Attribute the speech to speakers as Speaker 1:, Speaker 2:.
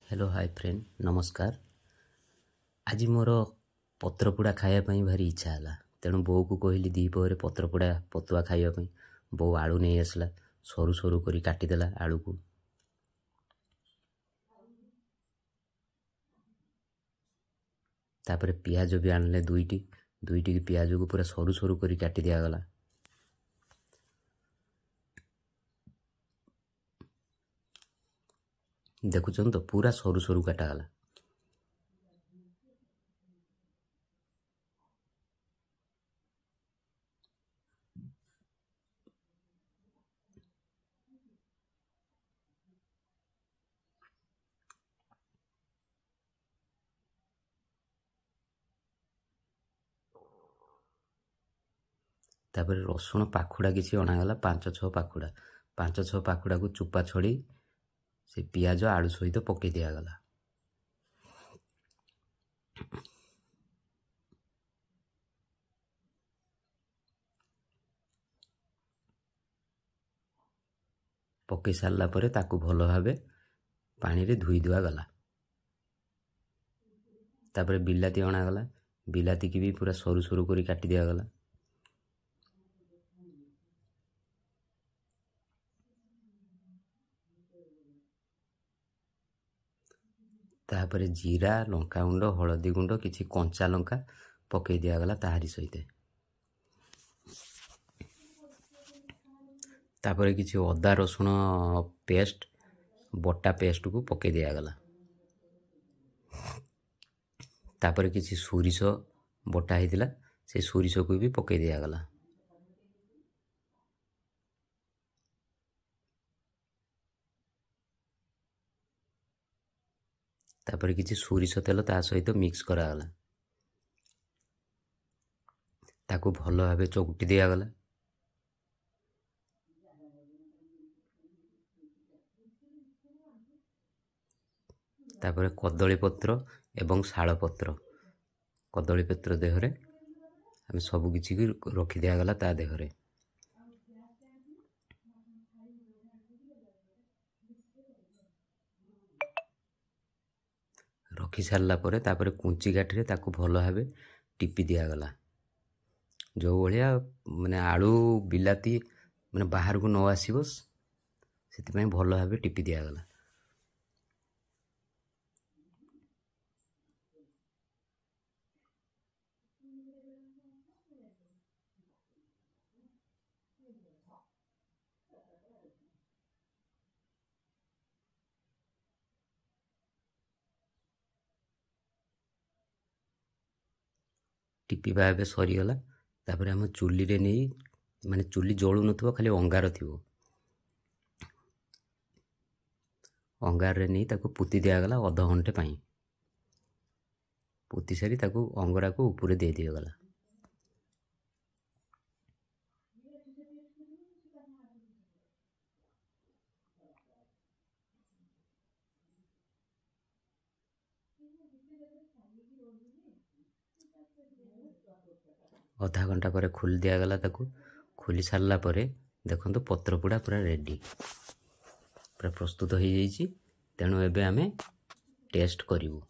Speaker 1: Hello hi friend नमस्कार। आज मोर पत्रपोड़ा खायापाई भारी इच्छा है। तेणु बो को कहली दीपहर पत्रपोड़ा पतुआ खायापाई। बो आलू नहीं आसला, सरू सरू करी काटिदेला आलू को। तापर पियाज भी आनले दुईटी पियाज को पूरा सरू सरू करी काटी दिया गला। देखुछन तो पूरा सरू सरू काटा गला। तापर रसुण पाखुड़ा किसी अणागला 5-6 पाखुड़ा 5-6 पाखुड़ा को चुपा छड़ी से पियाज आलू सहित पकई दिगला। पकई सारा पर ताकू भल भाव पानी रे धोई दुआ गला। तापर बिलाती अणागला, बिलाती की भी पूरा सरू सरू करी काटी दिगला। तापर जीरा लंका गुंड हलदी गुंड किसी कंचा लंका पकई दिगला ताहारी सहित। तापर किसी अदा रसुण पेस्ट बटा पेस्ट को पकई दिगला। तापर किसी सोरिष बटा होता से सोरिष को भी पकई दिगला। तापर किसी सोरिष तेल ता सहित मिक्स करागला। ताकू भल भाव चकुटी दिगला। तापर कदली पत्र एवं शाल पत्र कदली पत्र देहरे आम सब किसी रखी दिगला। ता देहरे रखी सारा पर तापर कुंची काठी ताकू भल भाव टिपी दिगला। जो भाया माने आलू बिलाती माने बाहर को न आसब से भल भाव टिपी दिगला। टिपिबा ए सरीगला। तापर आम चुली रे नहीं माने चुली जलू नथिबो खाली अंगार थिबो। अंगार रे नहीं ताको पुती दिगला अध घंटे पाई। पुती सारी ताको अंगरा को ऊपर दे दिगला। आधा घंटा पर खोली दिगला। ताकू खोली सारा पर देखो पत्रपोड़ा पूरा रेडी पूरा प्रस्तुत हो जाइए। तेणु एबे आमे टेस्ट करिवु।